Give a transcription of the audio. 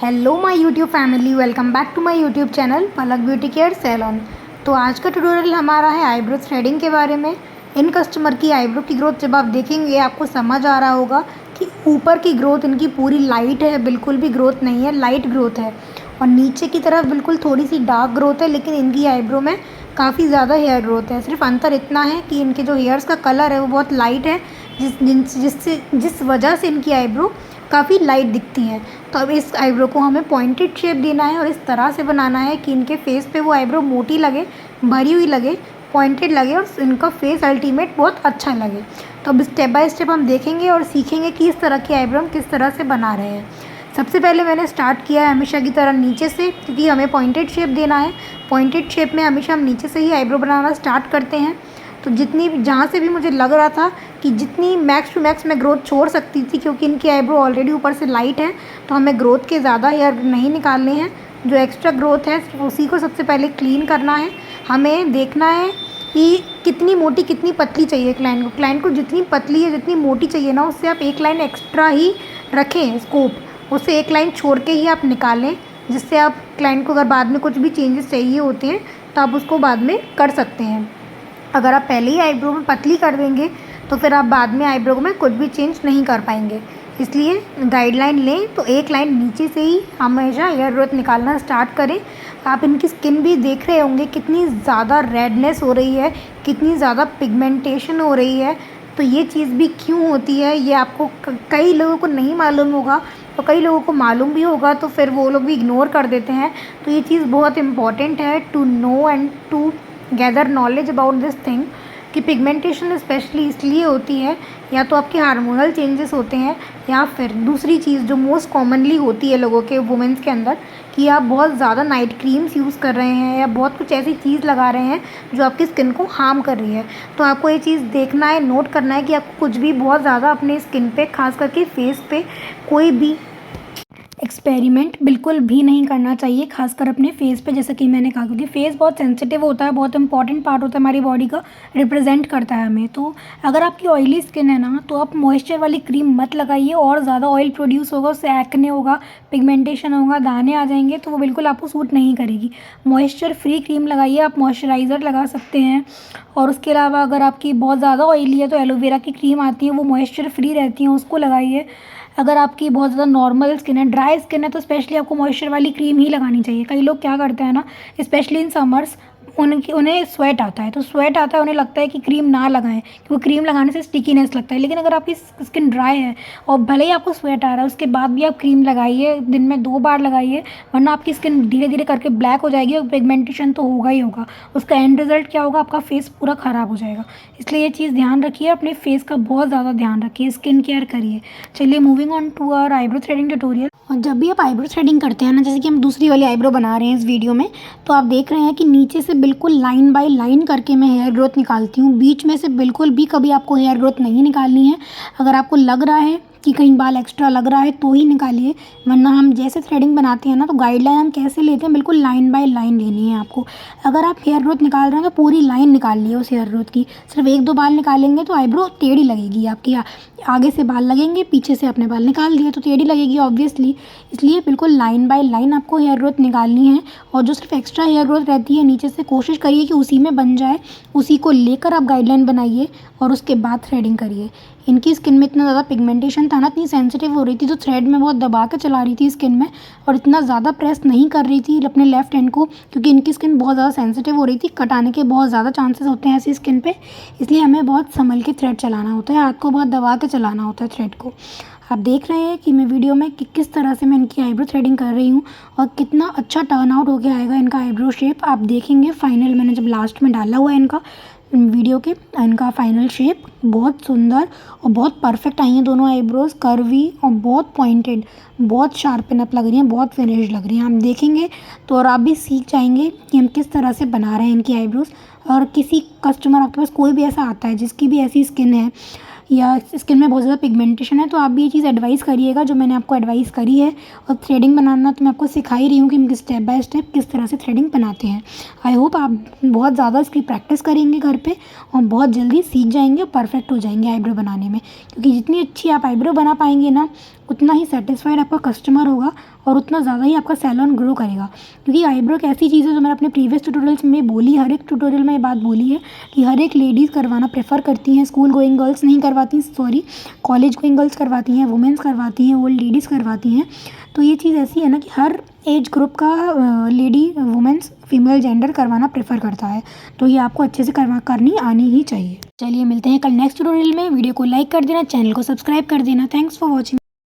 Hello my YouTube family, welcome back to my YouTube channel Palak beauty care salon. तो आज का tutorial हमारा है आईब्रो थ्रेडिंग के बारे में। इन कस्टमर की आईब्रो की ग्रोथ जब आप देखेंगे आपको समझ आ रहा होगा कि ऊपर की ग्रोथ इनकी पूरी लाइट है, बिल्कुल भी ग्रोथ नहीं है, लाइट ग्रोथ है। और नीचे की तरफ बिल्कुल थोड़ी सी डार्क ग्रोथ है, लेकिन इनकी आईब्रो में काफ़ी ज़्यादा हेयर ग्रोथ है। सिर्फ अंतर इतना है कि इनके जो हेयर्स का कलर है वो बहुत लाइट है, जिस वजह से इनकी आईब्रो काफ़ी लाइट दिखती है। तो अब इस आईब्रो को हमें पॉइंटेड शेप देना है और इस तरह से बनाना है कि इनके फेस पे वो आईब्रो मोटी लगे, भरी हुई लगे, पॉइंटेड लगे और इनका फेस अल्टीमेट बहुत अच्छा लगे। तो अब स्टेप बाय स्टेप हम देखेंगे और सीखेंगे कि इस तरह की आईब्रो हम किस तरह से बना रहे हैं। सबसे पहले मैंने स्टार्ट किया है हमेशा की तरह नीचे से, क्योंकि हमें पॉइंटेड शेप देना है। पॉइंटेड शेप में हमेशा हम नीचे से ही आईब्रो बनाना स्टार्ट करते हैं। तो जहाँ से भी मुझे लग रहा था कि जितनी मैक्स टू मैक्स मैं ग्रोथ छोड़ सकती थी, क्योंकि इनकी आईब्रो ऑलरेडी ऊपर से लाइट है, तो हमें ग्रोथ के ज़्यादा हेयर नहीं निकालने हैं। जो एक्स्ट्रा ग्रोथ है उसी को सबसे पहले क्लीन करना है। हमें देखना है कि कितनी मोटी कितनी पतली चाहिए क्लाइंट को जितनी पतली या जितनी मोटी चाहिए ना, उससे आप एक लाइन एक्स्ट्रा ही रखें स्कोप, उससे एक लाइन छोड़ के ही आप निकालें, जिससे आप क्लाइंट को अगर बाद में कुछ भी चेंजेस चाहिए होते हैं तो आप उसको बाद में कर सकते हैं। अगर आप पहले ही आईब्रो में पतली कर देंगे तो फिर आप बाद में आईब्रो में कुछ भी चेंज नहीं कर पाएंगे। इसलिए गाइडलाइन लें तो एक लाइन नीचे से ही हमेशा हेयर ग्रोथ निकालना स्टार्ट करें। आप इनकी स्किन भी देख रहे होंगे कितनी ज़्यादा रेडनेस हो रही है, कितनी ज़्यादा पिगमेंटेशन हो रही है। तो ये चीज़ भी क्यों होती है ये आपको कई लोगों को नहीं मालूम होगा, और कई लोगों को मालूम भी होगा तो फिर वो लोग भी इग्नोर कर देते हैं। तो ये चीज़ बहुत इम्पॉर्टेंट है to know and to gather knowledge about this thing कि पिगमेंटेशन स्पेशली इसलिए होती है, या तो आपके हार्मोनल चेंजेस होते हैं, या फिर दूसरी चीज़ जो मोस्ट कॉमनली होती है लोगों के वुमेंस के अंदर, कि आप बहुत ज़्यादा नाइट क्रीम्स यूज़ कर रहे हैं या बहुत कुछ ऐसी चीज़ लगा रहे हैं जो आपकी स्किन को हार्म कर रही है। तो आपको ये चीज़ देखना है, नोट करना है कि आपको कुछ भी बहुत ज़्यादा अपने स्किन पे, खास करके फेस पे, कोई भी एक्सपेरिमेंट बिल्कुल भी नहीं करना चाहिए, खासकर अपने फेस पे, जैसा कि मैंने कहा, क्योंकि फेस बहुत सेंसिटिव होता है, बहुत इंपॉर्टेंट पार्ट होता है हमारी बॉडी का, रिप्रेजेंट करता है हमें। तो अगर आपकी ऑयली स्किन है ना, तो आप मॉइस्चर वाली क्रीम मत लगाइए, और ज़्यादा ऑयल प्रोड्यूस होगा, उससे एक्ने होगा, पिगमेंटेशन होगा, दाने आ जाएंगे, तो वो बिल्कुल आपको सूट नहीं करेगी। मॉइस्चर फ्री क्रीम लगाइए, आप मॉइस्चराइज़र लगा सकते हैं। और उसके अलावा अगर आपकी बहुत ज़्यादा ऑयली है तो एलोवेरा की क्रीम आती है, वो मॉइस्चर फ्री रहती हैं, उसको लगाइए। अगर आपकी बहुत ज़्यादा नॉर्मल स्किन है, ड्राई स्किन है, तो स्पेशली आपको मॉइस्चर वाली क्रीम ही लगानी चाहिए। कई लोग क्या करते हैं ना, स्पेशली इन समर्स, उन्हें स्वेट आता है, तो स्वेट आता है, उन्हें लगता है कि क्रीम ना लगाएं क्योंकि क्रीम लगाने से स्टिकीनेस लगता है। लेकिन अगर आपकी स्किन ड्राई है और भले ही आपको स्वेट आ रहा है, उसके बाद भी आप क्रीम लगाइए, दिन में 2 बार लगाइए, वरना आपकी स्किन धीरे धीरे करके ब्लैक हो जाएगी और पिगमेंटेशन तो होगा ही होगा। उसका एंड रिजल्ट क्या होगा, आपका फेस पूरा ख़राब हो जाएगा। इसलिए ये चीज़ ध्यान रखिए, अपने फेस का बहुत ज़्यादा ध्यान रखिए, स्किन केयर करिए। चलिए moving on to our eyebrow threading tutorial. और जब भी आप आईब्रो थ्रेडिंग करते हैं ना, जैसे कि हम दूसरी वाली आईब्रो बना रहे हैं इस वीडियो में, तो आप देख रहे हैं कि नीचे से बिल्कुल लाइन बाय लाइन करके मैं हेयर ग्रोथ निकालती हूँ। बीच में से बिल्कुल भी कभी आपको हेयर ग्रोथ नहीं निकालनी है। अगर आपको लग रहा है कि कहीं बाल एक्स्ट्रा लग रहा है तो ही निकालिए, वरना हम जैसे थ्रेडिंग बनाते हैं ना, तो गाइडलाइन हम कैसे लेते हैं, बिल्कुल लाइन बाय लाइन लेनी है आपको। अगर आप हेयर ग्रोथ निकाल रहे हैं तो पूरी लाइन निकालिए उस हेयर ग्रोथ की। सिर्फ 1-2 बाल निकालेंगे तो आईब्रो टेढ़ी लगेगी आपकी। आगे से बाल लगेंगे, पीछे से अपने बाल निकाल दिए तो टेढ़ी लगेगी ऑब्वियसली। इसलिए बिल्कुल लाइन बाय लाइन आपको हेयर ग्रोथ निकालनी है। और जो सिर्फ एक्स्ट्रा हेयर ग्रोथ रहती है नीचे से, कोशिश करिए कि उसी में बन जाए, उसी को लेकर आप गाइडलाइन बनाइए और उसके बाद थ्रेडिंग करिए। इनकी स्किन में इतना ज़्यादा पिगमेंटेशन था ना, इतनी सेंसिटिव हो रही थी, तो थ्रेड में बहुत दबा के चला रही थी स्किन में, और इतना ज़्यादा प्रेस नहीं कर रही थी अपने लेफ्ट हैंड को, क्योंकि इनकी स्किन बहुत ज़्यादा सेंसिटिव हो रही थी। कट आने के बहुत ज़्यादा चांसेस होते हैं ऐसी स्किन पे, इसलिए हमें बहुत संभल के थ्रेड चलाना होता है, हाथ को बहुत दबा के चलाना होता है थ्रेड को। आप देख रहे हैं कि मैं वीडियो में किस तरह से मैं इनकी आईब्रो थ्रेडिंग कर रही हूँ और कितना अच्छा टर्न आउट होके आएगा इनका आईब्रो शेप। आप देखेंगे फाइनल, मैंने जब लास्ट में डाला हुआ है इनका वीडियो के, इनका फाइनल शेप बहुत सुंदर और बहुत परफेक्ट आई हैं दोनों आईब्रोज, कर्वी और बहुत पॉइंटेड, बहुत शार्पन अप लग रही हैं, बहुत फिनिश लग रही हैं। हम देखेंगे तो और आप भी सीख जाएंगे कि हम किस तरह से बना रहे हैं इनकी आईब्रोज। और किसी कस्टमर, आपके पास कोई भी ऐसा आता है जिसकी भी ऐसी स्किन है या स्किन में बहुत ज़्यादा पिगमेंटेशन है, तो आप भी ये चीज़ एडवाइस करिएगा जो मैंने आपको एडवाइस करी है। और थ्रेडिंग बनाना तो मैं आपको सिखा ही रही हूँ कि हम स्टेप बाय स्टेप किस तरह से थ्रेडिंग बनाते हैं। आई होप आप बहुत ज़्यादा इसकी प्रैक्टिस करेंगे घर पे और बहुत जल्दी सीख जाएंगे और परफेक्ट हो जाएंगे आईब्रो बनाने में, क्योंकि जितनी अच्छी आप आईब्रो बना पाएंगे ना, उतना ही सेटिस्फाइड आपका कस्टमर होगा और उतना ज़्यादा ही आपका सैलून ग्रो करेगा। क्योंकि आईब्रो एक ऐसी चीज़ है जो मैंने अपने प्रीवियस ट्यूटोरियल्स में बोली, हर एक ट्यूटोरियल में ये बात बोली है कि हर एक लेडीज़ करवाना प्रेफर करती हैं, स्कूल गोइंग गर्ल्स नहीं करवाती, सॉरी कॉलेज गोइंग गर्ल्स करवाती हैं, वुमेंस करवाती हैं, ओल्ड लेडीज़ करवाती हैं। तो ये चीज़ ऐसी है ना कि हर एज ग्रुप का लेडी, वुमेंस, फीमेल जेंडर करवाना प्रेफर करता है। तो ये आपको अच्छे से करनी आनी ही चाहिए। चलिए मिलते हैं कल नेक्स्ट ट्यूटोरियल में। वीडियो को लाइक कर देना, चैनल को सब्सक्राइब कर देना। Thanks for watching.